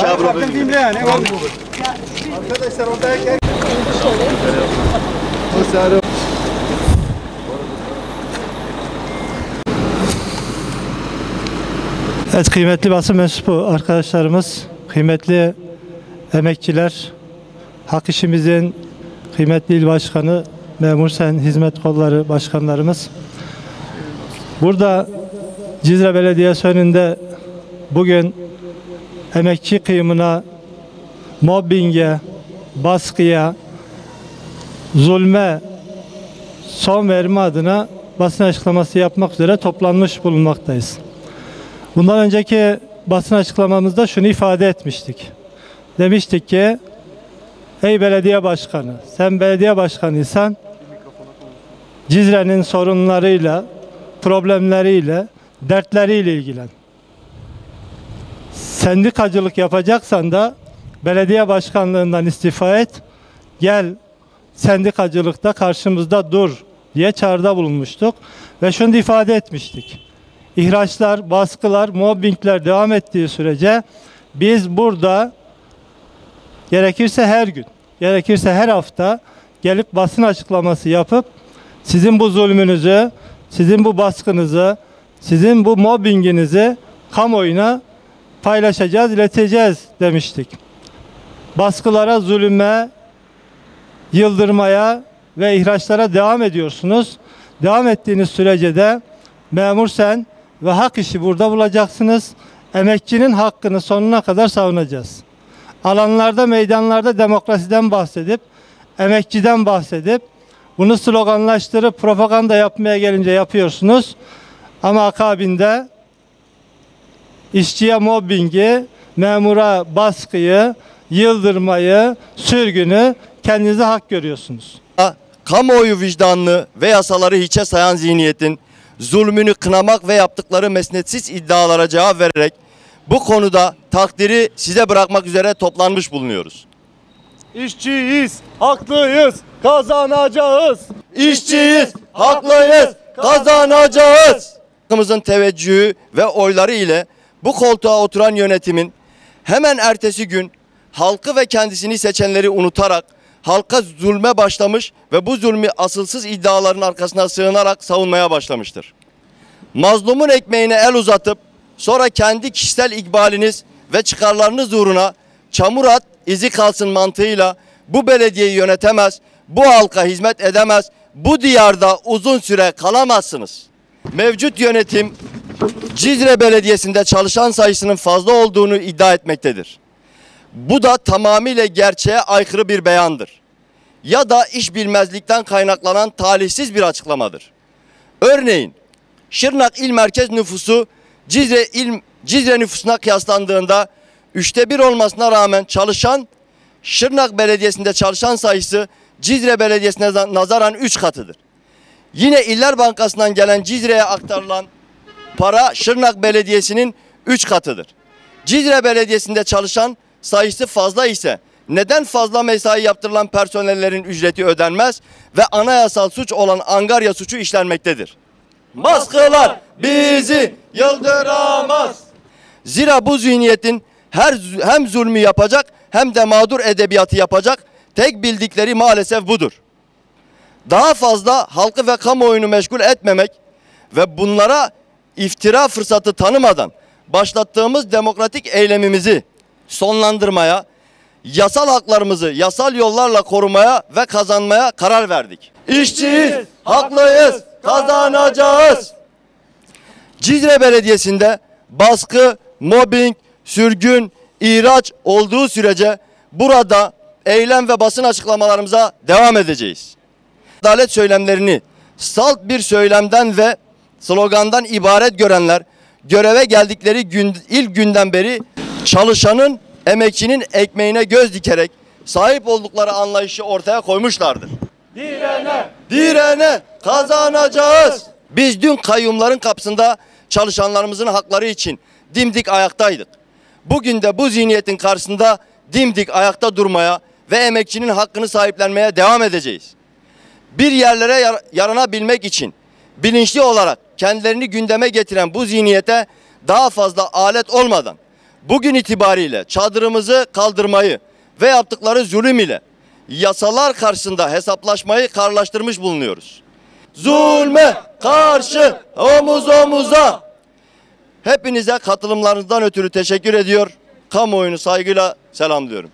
Bakın dinle yani. Arkadaşlar orada Evet, kıymetli basın mensubu arkadaşlarımız, kıymetli emekçiler, Hak İşimizin kıymetli il başkanı, Memur Sen Hizmet Kolları başkanlarımız. Burada Cizre Belediyesi önünde bugün emekçi kıyımına, mobbinge, baskıya, zulme son verme adına basın açıklaması yapmak üzere toplanmış bulunmaktayız. Bundan önceki basın açıklamamızda şunu ifade etmiştik. Demiştik ki, ey belediye başkanı, sen belediye başkanıysan Cizre'nin sorunlarıyla, problemleriyle, dertleriyle ilgilen. Sendikacılık yapacaksan da belediye başkanlığından istifa et, gel sendikacılıkta karşımızda dur diye çağrıda bulunmuştuk ve şunu ifade etmiştik. İhraçlar, baskılar, mobbingler devam ettiği sürece biz burada gerekirse her gün, gerekirse her hafta gelip basın açıklaması yapıp sizin bu zulmünüzü, sizin bu baskınızı, sizin bu mobbinginizi kamuoyuna paylaşacağız, ileteceğiz demiştik. Baskılara, zulüme, yıldırmaya ve ihraçlara devam ediyorsunuz. Devam ettiğiniz sürece de Memur Sen ve Hak İşi burada bulacaksınız. Emekçinin hakkını sonuna kadar savunacağız. Alanlarda, meydanlarda demokrasiden bahsedip, emekçiden bahsedip, bunu sloganlaştırıp propaganda yapmaya gelince yapıyorsunuz. Ama akabinde işçiye mobbingi, memura baskıyı, yıldırmayı, sürgünü kendinize hak görüyorsunuz. Kamuoyu vicdanını ve yasaları hiçe sayan zihniyetin zulmünü kınamak ve yaptıkları mesnetsiz iddialara cevap vererek bu konuda takdiri size bırakmak üzere toplanmış bulunuyoruz. İşçiyiz, haklıyız, kazanacağız. İşçiyiz, haklıyız, kazanacağız. Halkımızın teveccühü ve oyları ile bu koltuğa oturan yönetimin hemen ertesi gün halkı ve kendisini seçenleri unutarak halka zulme başlamış ve bu zulmü asılsız iddiaların arkasına sığınarak savunmaya başlamıştır. Mazlumun ekmeğine el uzatıp sonra kendi kişisel ikbaliniz ve çıkarlarınız uğruna çamur at, izi kalsın mantığıyla bu belediyeyi yönetemez, bu halka hizmet edemez, bu diyarda uzun süre kalamazsınız. Mevcut yönetim Cizre Belediyesi'nde çalışan sayısının fazla olduğunu iddia etmektedir. Bu da tamamıyla gerçeğe aykırı bir beyandır. Ya da iş bilmezlikten kaynaklanan talihsiz bir açıklamadır. Örneğin Şırnak İl Merkez nüfusu Cizre nüfusuna kıyaslandığında 1/3 olmasına rağmen çalışan Şırnak Belediyesi'nde çalışan sayısı Cizre Belediyesi'ne nazaran 3 katıdır. Yine İller Bankası'ndan gelen Cizre'ye aktarılan para Şırnak Belediyesi'nin 3 katıdır. Cizre Belediyesi'nde çalışan sayısı fazla ise neden fazla mesai yaptırılan personellerin ücreti ödenmez ve anayasal suç olan angarya suçu işlenmektedir? Baskılar bizi yıldıramaz. Zira bu zihniyetin hem zulmü yapacak hem de mağdur edebiyatı yapacak tek bildikleri maalesef budur. Daha fazla halkı ve kamuoyunu meşgul etmemek ve bunlara iftira fırsatı tanımadan başlattığımız demokratik eylemimizi sonlandırmaya, yasal haklarımızı yasal yollarla korumaya ve kazanmaya karar verdik. İşçiyiz, haklıyız, kazanacağız. Cizre Belediyesi'nde baskı, mobbing, sürgün, ihraç olduğu sürece burada eylem ve basın açıklamalarımıza devam edeceğiz. Adalet söylemlerini salt bir söylemden ve slogandan ibaret görenler göreve geldikleri ilk günden beri çalışanın, emekçinin ekmeğine göz dikerek sahip oldukları anlayışı ortaya koymuşlardır. Direne, direne kazanacağız. Biz dün kayyumların kapısında çalışanlarımızın hakları için dimdik ayaktaydık. Bugün de bu zihniyetin karşısında dimdik ayakta durmaya ve emekçinin hakkını sahiplenmeye devam edeceğiz. Bir yerlere yaranabilmek için bilinçli olarak kendilerini gündeme getiren bu zihniyete daha fazla alet olmadan bugün itibariyle çadırımızı kaldırmayı ve yaptıkları zulüm ile yasalar karşısında hesaplaşmayı kararlaştırmış bulunuyoruz. Zulme karşı omuz omuza. Hepinize katılımlarınızdan ötürü teşekkür ediyor. Kamuoyunu saygıyla selamlıyorum.